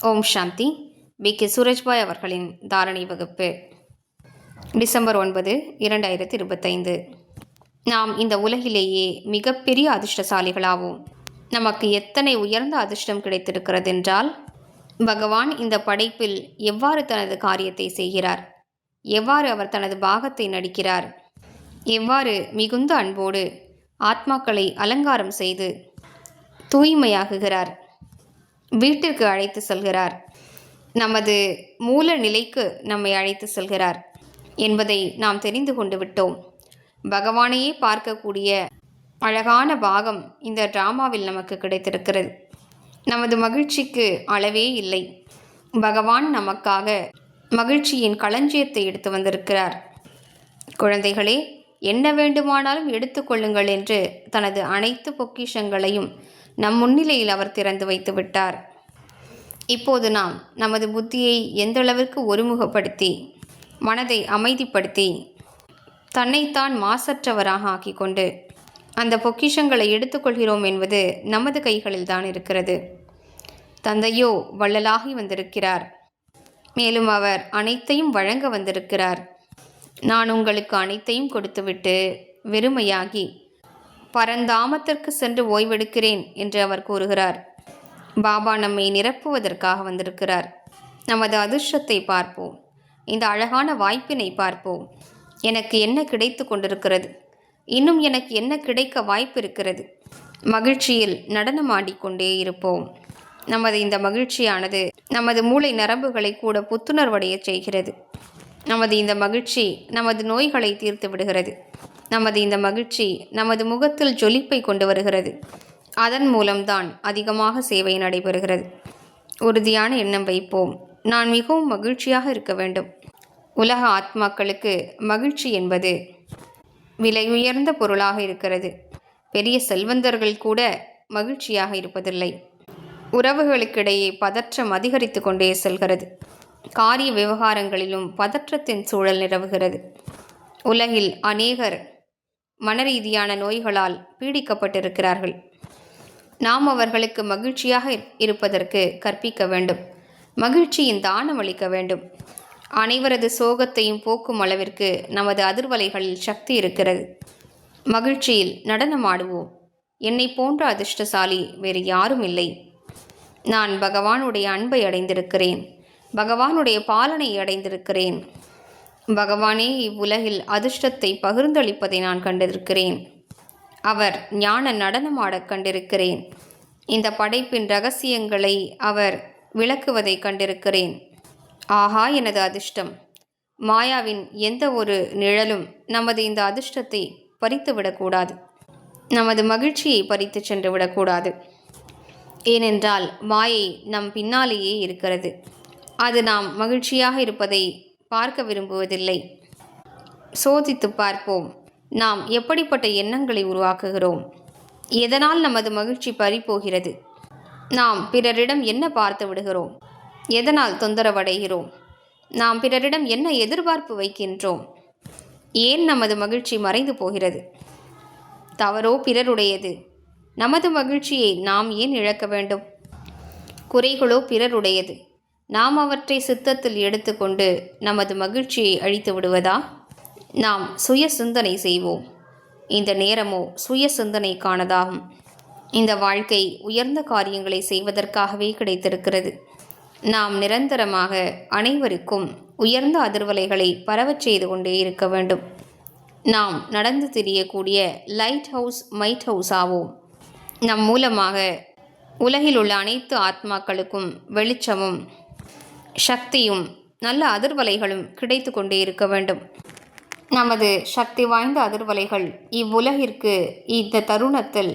ஓம் சாந்தி. K Surajbhai அவர்களின் தாரணை வகுப்பு டிசம்பர் 9, 2025. நாம் இந்த உலகிலேயே மிகப்பெரிய அதிர்ஷ்டசாலிகளாவோம். நமக்கு எத்தனை உயர்ந்த அதிர்ஷ்டம் கிடைத்திருக்கிறது என்றால், பகவான் இந்த படைப்பில் எவ்வாறு தனது காரியத்தை செய்கிறார், எவ்வாறு அவர் தனது பாகத்தை நடிக்கிறார், எவ்வாறு மிகுந்த அன்போடு ஆத்மாக்களை அலங்காரம் செய்து தூய்மையாகுகிறார், வீட்டிற்கு அழைத்து செல்கிறார், நமது மூல நிலைக்கு நம்மை அழைத்து செல்கிறார் என்பதை நாம் தெரிந்து கொண்டு விட்டோம். பகவானையே பார்க்கக்கூடிய அழகான பாகம் இந்த டிராமாவில் நமக்கு கிடைத்திருக்கிறது. நமது மகிழ்ச்சிக்கு அளவே இல்லை. பகவான் நமக்காக மகிழ்ச்சியின் களஞ்சியத்தை எடுத்து வந்திருக்கிறார். குழந்தைகளே, என்ன வேண்டுமானாலும் எடுத்துக்கொள்ளுங்கள் என்று தனது அனைத்து பொக்கிஷங்களையும் நம் முன்னிலையில் அவர் திறந்து வைத்து விட்டார். இப்போது நாம் நமது புத்தியை எந்தளவிற்கு ஒருமுகப்படுத்தி மனதை அமைதிப்படுத்தி தன்னைத்தான் மாசற்றவராக ஆக்கிக்கொண்டு அந்த பொக்கிஷங்களை எடுத்துக்கொள்கிறோம் என்பது நமது கைகளில் தான் இருக்கிறது. தந்தையோ வள்ளலாகி வந்திருக்கிறார். மேலும் அவர் அனைத்தையும் வழங்க வந்திருக்கிறார். நான் உங்களுக்கு அனைத்தையும் கொடுத்துவிட்டு வெறுமையாகி பரந்தாமத்திற்கு சென்று ஓய்வெடுக்கிறேன் என்று அவர் கூறுகிறார். பாபா நம்மை நிரப்புவதற்காக வந்திருக்கிறார். நமது அதிர்ஷ்டத்தை பார்ப்போம். இந்த அழகான வாய்ப்பினை பார்ப்போம். எனக்கு என்ன கிடைத்து கொண்டிருக்கிறது, இன்னும் எனக்கு என்ன கிடைக்க வாய்ப்பு இருக்கிறது. மகிழ்ச்சியில் நடனமாடிக்கொண்டே இருப்போம். நமது இந்த மகிழ்ச்சியானது நமது மூளை நரம்புகளை கூட புத்துணர்வடைய செய்கிறது. நமது இந்த மகிழ்ச்சி நமது நோய்களை தீர்த்து விடுகிறது. நமது இந்த மகிழ்ச்சி நமது முகத்தில் ஜொலிப்பை கொண்டு வருகிறது. அதன் மூலம்தான் அதிகமாக சேவை நடைபெறுகிறது. உறுதியான எண்ணம் வைப்போம். நான் மிகவும் மகிழ்ச்சியாக இருக்க வேண்டும். உலக ஆத்மாக்களுக்கு மகிழ்ச்சி என்பது விலை உயர்ந்த பொருளாக இருக்கிறது. பெரிய செல்வந்தர்கள் கூட மகிழ்ச்சியாக இருப்பதில்லை. உறவுகளுக்கிடையே பதற்றம் அதிகரித்து கொண்டே செல்கிறது. காரிய விவகாரங்களிலும் பதற்றத்தின் சூழல் நிலவுகிறது. உலகில் அநேகர் மனரீதியான நோய்களால் பீடிக்கப்பட்டிருக்கிறார்கள். நாம் அவர்களுக்கு மகிழ்ச்சியாக இருப்பதற்கு கற்பிக்க வேண்டும். மகிழ்ச்சியின் தானம் அளிக்க வேண்டும். அனைவரது சோகத்தையும் போக்கும் அளவிற்கு நமது அதிர்வலைகளில் சக்தி இருக்கிறது. மகிழ்ச்சியில் நடனமாடுவோம். என்னை போன்ற அதிர்ஷ்டசாலி வேறு யாரும் இல்லை. நான் பகவானுடைய அன்பை அடைந்திருக்கிறேன். பகவானுடைய பாலனை அடைந்திருக்கிறேன். பகவானே இவ்வுலகில் அதிர்ஷ்டத்தை பகிர்ந்தளிப்பதை நான் கண்டிருக்கிறேன். அவர் ஞான நடனமாடக் கண்டிருக்கிறேன். இந்த படைப்பின் இரகசியங்களை அவர் விளக்குவதை கண்டிருக்கிறேன். ஆஹா, எனது அதிர்ஷ்டம்! மாயாவின் எந்த ஒரு நிழலும் நமது இந்த அதிர்ஷ்டத்தை பறித்துவிடக்கூடாது. நமது மகிழ்ச்சியை பறித்து சென்று விடக்கூடாது. ஏனென்றால் மாயை நம் பின்னாலேயே இருக்கிறது. அது நாம் மகிழ்ச்சியாக இருப்பதை பார்க்க விரும்புவதில்லை. சோதித்து பார்ப்போம். நாம் எப்படிப்பட்ட எண்ணங்களை உருவாக்குகிறோம்? எதனால் நமது மகிழ்ச்சி பறிபோகிறது? நாம் பிறரிடம் என்ன பார்த்து விடுகிறோம்? எதனால் தொந்தரவடைகிறோம்? நாம் பிறரிடம் என்ன எதிர்பார்ப்பு வைக்கின்றோம்? ஏன் நமது மகிழ்ச்சி மறைந்து போகிறது? தவறோ பிறருடையது. நமது மகிழ்ச்சியை நாம் ஏன் இழக்க வேண்டும்? குறைகளோ பிறருடையது. நாம் அவற்றை சித்தத்தில் எடுத்துக்கொண்டு நமது மகிழ்ச்சியை அழித்து விடுவதா? நாம் சுய சிந்தனை செய்வோம். இந்த நேரமோ சுய சிந்தனைக்கானதாகும். இந்த வாழ்க்கை உயர்ந்த காரியங்களை செய்வதற்காகவே கிடைத்திருக்கிறது. நாம் நிரந்தரமாக அனைவருக்கும் உயர்ந்த அதிர்வலைகளை பரவச் செய்து கொண்டே இருக்க வேண்டும். நாம் நடந்து திரியக்கூடிய லைட் ஹவுஸ் மைட் ஹவுஸ் ஆவோம். நம் மூலமாக உலகில் உள்ள அனைத்து ஆத்மாக்களுக்கும் வெளிச்சமும் சக்தியும் நல்ல அதிர்வலைகளும் கிடைத்து கொண்டே இருக்க வேண்டும். நமது சக்தி வாய்ந்த அதிர்வலைகள் இவ்வுலகிற்கு இந்த தருணத்தில்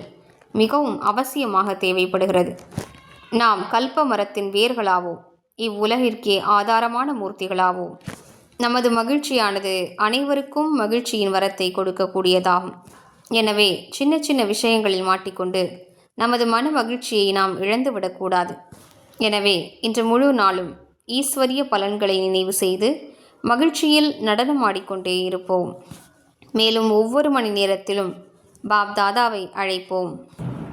மிகவும் அவசியமாக தேவைப்படுகிறது. நாம் கல்ப மரத்தின் வேர்களாவோம். இவ்வுலகிற்கே ஆதாரமான மூர்த்திகளாவோம். நமது மகிழ்ச்சியானது அனைவருக்கும் மகிழ்ச்சியின் வரத்தை கொடுக்கக்கூடியதாகும். எனவே சின்ன சின்ன விஷயங்களில் மாட்டிக்கொண்டு நமது மன மகிழ்ச்சியை நாம் இழந்துவிடக்கூடாது. எனவே இன்று முழு நாளும் ஈஸ்வரிய பலன்களை நினைவு செய்து மகிழ்ச்சியில் நடனமாடிக்கொண்டே இருப்போம். மேலும் ஒவ்வொரு மணி நேரத்திலும் பாப் தாதாவை அழைப்போம்.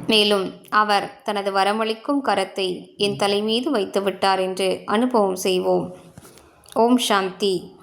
மேலும் அவர் தனது வரமளிக்கும் கரத்தை என் தலைமீது வைத்து விட்டார் என்று அனுபவம் செய்வோம். ஓம் சாந்தி.